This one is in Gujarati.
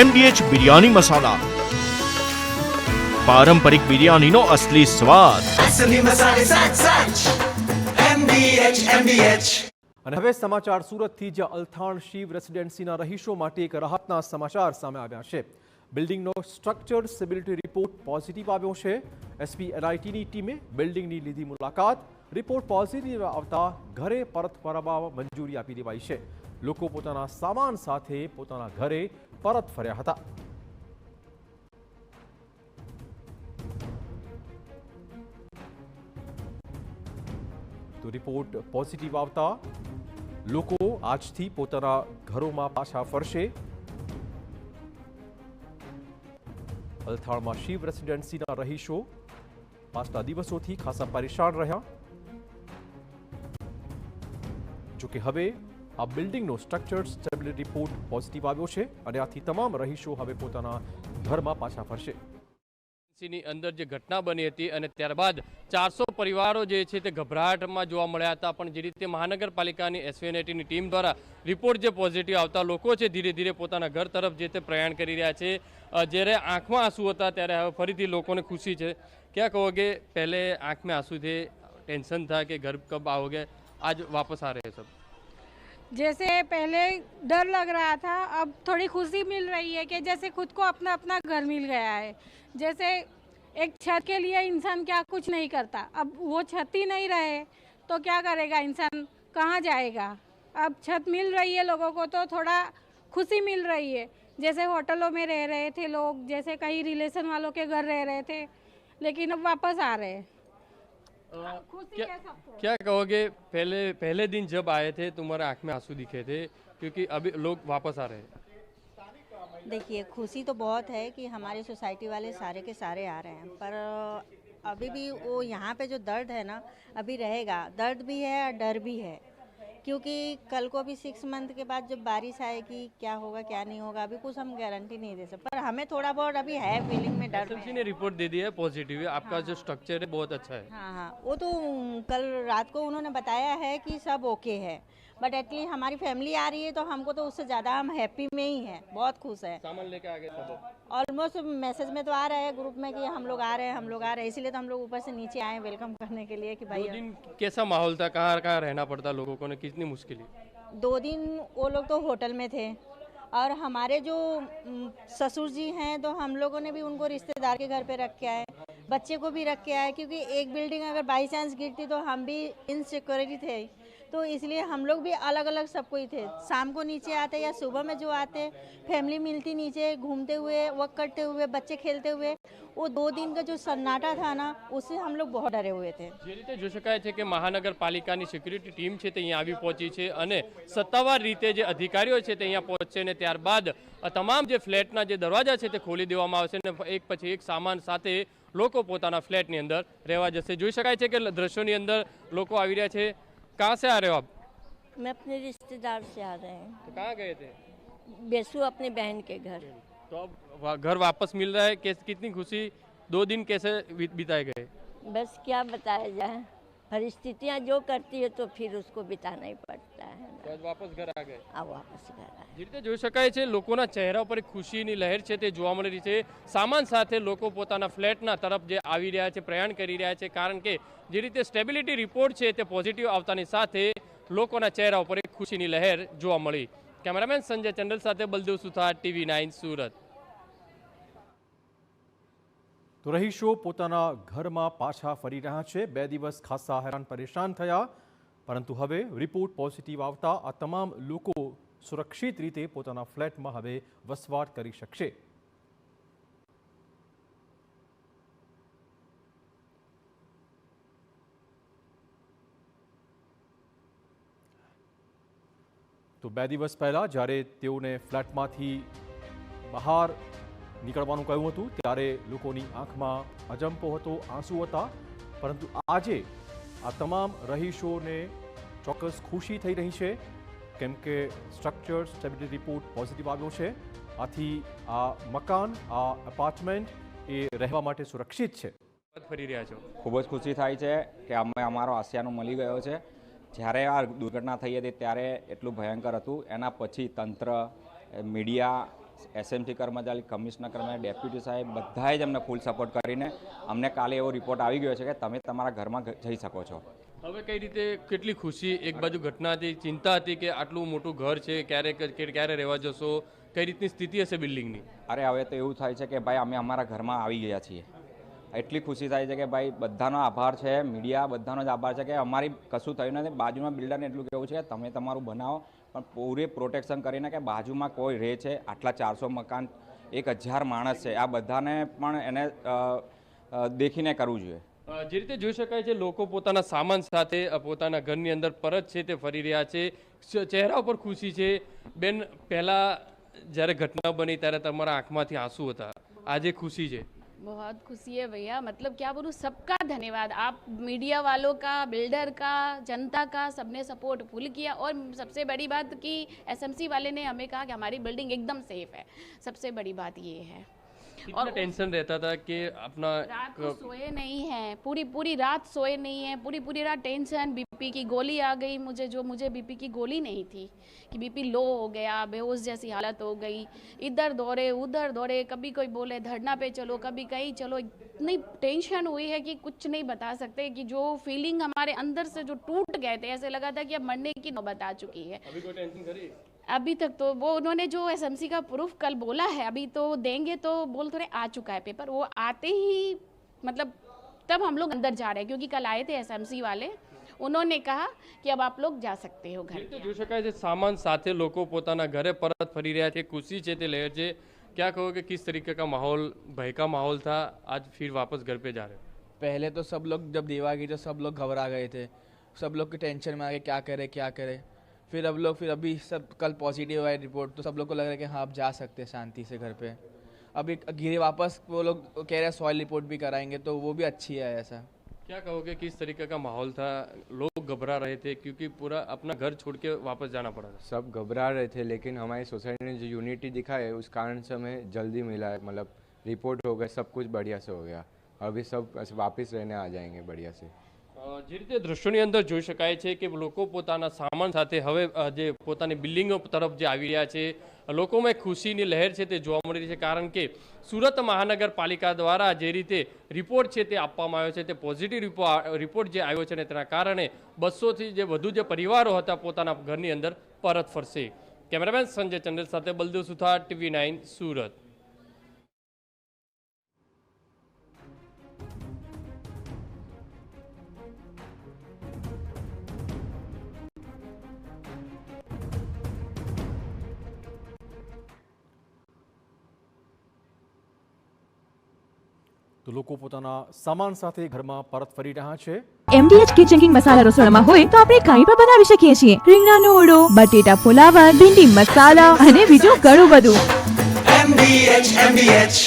MDH બિરયાની મસાલા, પારંપરિક બિરયાનીનો અસલી સ્વાદ. असली मसाले साथ साथ MDH. અને હવે સમાચાર સુરતથી, જ્યાં અલથાણ શિવ રેસિડેન્સીના રહીશો માટે એક રાહતના સમાચાર સામે આવ્યા છે. બિલ્ડિંગનો સ્ટ્રક્ચર સ્ટેબિલિટી રિપોર્ટ પોઝિટિવ આવ્યો છે. એસપી એનઆઈટીની ટીમે બિલ્ડિંગની લીધી મુલાકાત. રિપોર્ટ પોઝિટિવ આવતા ઘરે પરત ફરવા મંજૂરી આપી દેવાઈ છે. લોકો પોતાના સામાન સાથે પોતાના ઘરે પરત ફર્યા હતા. તો રિપોર્ટ પોઝિટિવ આવતા લોકો આજથી પોતાના ઘરોમાં પાછા ફરશે. અલથાણમાં શિવ રેસિડેન્સીના રહીશો પાછલા દિવસોથી ખાસા પરેશાન રહ્યા. જોકે હવે આ બિલ્ડિંગનો સ્ટ્રક્ચર સ્ટેબિલિટી રિપોર્ટ પોઝિટિવ આવ્યો છે અને આથી તમામ રહીશો હવે પોતાના ઘરમાં પાછા ફરશે. ની અંદર જે ઘટના બની હતી અને ત્યારબાદ 400 પરિવારો જે છે તે ગભરાટમાં જોવા મળ્યા હતા. પણ જે રીતે મહાનગરપાલિકાની એસવીએનઆઈટીની ટીમ દ્વારા રિપોર્ટ જે પોઝિટિવ આવતા લોકો છે ધીરે ધીરે પોતાના ઘર તરફ જે તે પ્રયાણ કરી રહ્યા છે. જ્યારે આંખમાં આંસુ હતા ત્યારે હવે ફરીથી લોકોને ખુશી છે. क्या कहोगे, पहले आंख में आंसू थे, टेंशन था कि घर कब आओगे, आज वापस आ रहे हैं सब? जैसे पहले डर लग रहा था, अब थोड़ी खुशी मिल रही है कि जैसे खुद को अपना अपना घर मिल गया है. जैसे एक छत के लिए इंसान क्या कुछ नहीं करता, अब वो छत ही नहीं रहे तो क्या करेगा इंसान, कहाँ जाएगा. अब छत मिल रही है लोगों को तो थोड़ा खुशी मिल रही है. जैसे होटलों में रह रहे थे लोग, जैसे कहीं रिलेशन वालों के घर रह रहे थे, लेकिन अब वापस आ रहे हैं. क्या कहोगे, पहले दिन जब आए थे तुम्हारे आंख में आंसू दिखे थे क्योंकि अभी लोग वापस आ रहे हैं? देखिए, खुशी तो बहुत है कि हमारी सोसाइटी वाले सारे के सारे आ रहे हैं, पर अभी भी वो यहाँ पे जो दर्द है ना अभी रहेगा. दर्द भी है और डर भी है, क्योंकि कल को अभी 6 मंथ के बाद जब बारिश आएगी क्या होगा क्या नहीं होगा अभी कुछ हम गारंटी नहीं दे सकते. पर हमें थोड़ा बहुत अभी है फीलिंग में डर. एसएमसी ने रिपोर्ट दे दी है पॉजिटिव है, आपका जो स्ट्रक्चर है बहुत अच्छा है. हाँ, वो तो कल रात को उन्होंने बताया है कि सब ओके है, बट एटलीस्ट हमारी फैमिली आ रही है तो हमको तो उससे ज़्यादा हम हैप्पी में ही हैं, बहुत खुश हैं. सामान लेके आ गए सब? ऑलमोस्ट मैसेज में तो आ रहा है ग्रुप में कि हम लोग आ रहे हैं, हम लोग आ रहे हैं. इसीलिए तो हम लोग ऊपर से नीचे आए वेलकम करने के लिए कि भाई. 2 दिन कैसा माहौल था, कहाँ कहाँ रहना पड़ता लोगों को, कितनी मुश्किल? 2 दिन वो लोग तो होटल में थे और हमारे जो ससुर जी हैं तो हम लोगों ने भी उनको रिश्तेदार के घर पे रख के आए, बच्चे को भी रख के आए, क्योंकि एक बिल्डिंग अगर बाई चांस गिरती तो हम भी इनसिक्योरिटी थे. तो इसलिए हम लोग भी अलग अलग सब कोई थे. शाम को नीचे आते या सुबह में जो आते फैमिली मिलती नीचे घूमते हुए वर्क करते हुए बच्चे खेलते हुए. वो 2 दिन का जो सन्नाटा था ना उससे हम लोग बहुत डरे हुए थे. જે રીતે જોઈ શકાય છે કે મહાનગરપાલિકાની સિક્યુરિટી ટીમ છે તે અહીંયા આવી પહોંચી છે અને સત્તાવાર રીતે જે અધિકારીઓ છે તે અહીંયા પહોંચશે ને ત્યારબાદ તમામ જે ફ્લેટના જે દરવાજા છે તે ખોલી દેવામાં આવશે અને એક પછી એક સામાન સાથે લોકો પોતાના ફ્લેટની અંદર રહેવા જશે. જોઈ શકાય છે કે દ્રશ્યોની અંદર લોકો આવી રહ્યા છે. कहाँ से आ रहे हो आप? मैं अपने रिश्तेदार से आ रहे हैं. तो कहाँ गए थे? बेसू अपने बहन के घर. तो अब घर वापस मिल रहा है, कितनी खुशी. 2 दिन कैसे बिताए गए? बस क्या बताया जाए, परिस्थितियाँ जो करती है तो फिर उसको बिताना ही पड़ता है. તો આજ વાપસ ઘર આ ગए? अब वापस घर आए. જે રીતે જોઈ શકાય છે લોકોના ચહેરા પર એક ખુશીની લહેર છે તે જોવા મળી રહી છે. સામાન સાથે લોકો પોતાના ફ્લેટના તરફ જે આવી રહ્યા છે, પ્રયાણ કરી રહ્યા છે, કારણ કે જે રીતે સ્ટેબિલિટી રિપોર્ટ છે તે પોઝિટિવ આવતાની સાથે લોકોના ચહેરા ઉપર એક ખુશીની લહેર જોવા મળી. કેમેરામેન સંજય ચંડલ સાથે બલદેવ સુથાર, TV9 સુરત. તો રહીશો પોતાના ઘરમાં પાછા ફરી રહ્યા છે. 2 દિવસ ખાસા હેરાન પરેશાન થયા, પરંતુ હવે રિપોર્ટ પોઝિટિવ આવતા આ તમામ લોકો સુરક્ષિત રીતે પોતાના ફ્લેટમાં હવે વસવાટ કરી શકશે. તો 2 દિવસ પહેલા જ્યારે તેઓને ફ્લેટમાંથી બહાર નીકળવાનું કહ્યું હતું ત્યારે લોકોની આંખમાં અજંપો હતો, આંસુ હતા, પરંતુ આજે આ તમામ રહીશોને ચોક્કસ ખુશી થઈ રહી છે, કેમ કે સ્ટ્રક્ચર સ્ટેબિલિટી રિપોર્ટ પોઝિટિવ આવ્યો છે. આથી આ મકાન, આ એપાર્ટમેન્ટ એ રહેવા માટે સુરક્ષિત છે. ફરી રહ્યા છો? ખૂબ જ ખુશી થાય છે કે અમારો આસિયાનો મળી ગયો છે. જ્યારે આ દુર્ઘટના થઈ હતી ત્યારે એટલું ભયંકર હતું. એના પછી તંત્ર, મીડિયા, એસએમસી કર્મચારી, કમિશનર કર્મચારી, ડેપ્યુટી સાહેબ બધાએ જ અમને ફૂલ સપોર્ટ કરીને અમને કાલે એવો રિપોર્ટ આવી ગયો છે કે તમે તમારા ઘરમાં જઈ શકો છો. હવે કઈ રીતે કેટલી ખુશી, એક બાજુ ઘટના હતી, ચિંતા હતી કે આટલું મોટું ઘર છે, ક્યારે રહેવા જશો, કઈ રીતની સ્થિતિ હશે બિલ્ડિંગની? અરે હવે તો એવું થાય છે કે ભાઈ અમે અમારા ઘરમાં આવી ગયા છીએ. એટલી ખુશી થાય છે કે ભાઈ બધાનો આભાર છે, મીડિયા બધાનો જ આભાર છે કે અમારી કશું થયું નથી. બાજુમાં બિલ્ડરને એટલું કહેવું છે કે તમે તમારું બનાવો, પણ પૂરી પ્રોટેક્શન કરીને કે બાજુમાં કોઈ રહે છે, આટલા 400 મકાન, 1000 માણસ છે, આ બધાને પણ એને દેખીને કરવું જોઈએ. જે રીતે જોઈ શકાય છે, લોકો પોતાના સામાન સાથે પોતાના ઘરની અંદર પરત છે તે ફરી રહ્યા છે, ચહેરા ઉપર ખુશી છે. બેન, પહેલા જ્યારે ઘટના બની ત્યારે તમારા આંખમાંથી આંસू હતા, આજે खुशी है? बहुत खुशी है भैया, मतलब क्या बोलूँ, सबका धन्यवाद. आप मीडिया वालों का, बिल्डर का, जनता का, सबने सपोर्ट फुल किया. और सबसे बड़ी बात कि एसएमसी वाले ने हमें कहा कि हमारी बिल्डिंग एकदम सेफ है. सबसे बड़ी बात ये है. कितना टेंशन रहता था कि अपना रात को सोए नहीं है, पूरी रात सोए नहीं है, पूरी रात टेंशन. बीपी की गोली आ गई मुझे बीपी की गोली नहीं थी कि बीपी लो हो गया, बेहोश जैसी हालत हो गई. इधर दौड़े उधर दौड़े, कभी कोई बोले धरना पे चलो, कभी कहीं चलो. इतनी टेंशन हुई है कि कुछ नहीं बता सकते. कि जो फीलिंग हमारे अंदर से जो टूट गए थे, ऐसे लगा था कि अब मरने की नौबत आ चुकी है. अभी कोई टेंशन करी? अभी तक तो वो उन्होंने जो एसएमसी का प्रूफ कल बोला है, अभी तो देंगे तो बोल थोड़े आ चुका है पेपर. वो आते ही मतलब तब हम लोग अंदर जा रहे हैं, क्योंकि कल आए थे एसएमसी वाले, उन्होंने कहा कि अब आप लोग जा सकते हो घर. જોઈ શકાય છે સામાન સાથે લોકો પોતાના ઘરે પરત ફરી રહ્યા છે, ખુશી છે તે લહેર છે. क्या कहोगे, किस तरीके का माहौल, भय का माहौल था, आज फिर वापस घर पे जा रहे? पहले तो सब लोग जब दीवार गिरी तो सब लोग घबरा गए थे, सब लोग की टेंशन में आ गए क्या करे. फिर अभी सब कल पॉजिटिव आए रिपोर्ट, तो सब लोग को लग रहा है कि हाँ अब जा सकते हैं शांति से घर पे. अभी गिरे वापस वो लोग कह रहे हैं सॉइल रिपोर्ट भी कराएंगे, तो वो भी अच्छी है. ऐसा क्या कहोगे, किस तरीके का माहौल था? लोग घबरा रहे थे क्योंकि पूरा अपना घर छोड़ के वापस जाना पड़ा था. सब घबरा रहे थे, लेकिन हमारी सोसाइटी ने जो यूनिटी दिखाई है उस कारण से हमें जल्दी मिला है. मतलब रिपोर्ट हो गया, सब कुछ बढ़िया से हो गया. अभी सब वापस रहने आ जाएंगे बढ़िया से. જે રીતે દ્રશ્યોની અંદર જોઈ શકાય છે કે લોકો પોતાના સામાન સાથે હવે જે પોતાની બિલ્ડિંગો તરફ જે આવી રહ્યા છે, લોકોમાં ખુશીની લહેર છે તે જોવા મળી રહી છે. કારણ કે સુરત મહાનગરપાલિકા દ્વારા જે રીતે રિપોર્ટ છે તે આપવામાં આવ્યો છે, તે પોઝિટિવ રિપોર્ટ જે આવ્યો છે ને તેના કારણે 200થી જે વધુ જે પરિવારો હતા પોતાના ઘરની અંદર પરત ફરશે. કેમેરામેન સંજય ચંદ્ર સાથે બલદેવ સુથાર, TV9 સુરત. તો લોકો પોતાના સામાન સાથે ઘરમાં પરત ફરી રહ્યા છે. MDH કિચન મસાલા રસોડામાં હોય તો આપણે કાંઈ પણ બનાવી શકીએ છીએ. રીંગણાનો ઓળો, બટેટા ફુલાવર, ભીંડી મસાલા અને બીજું ઘણું બધું. MDH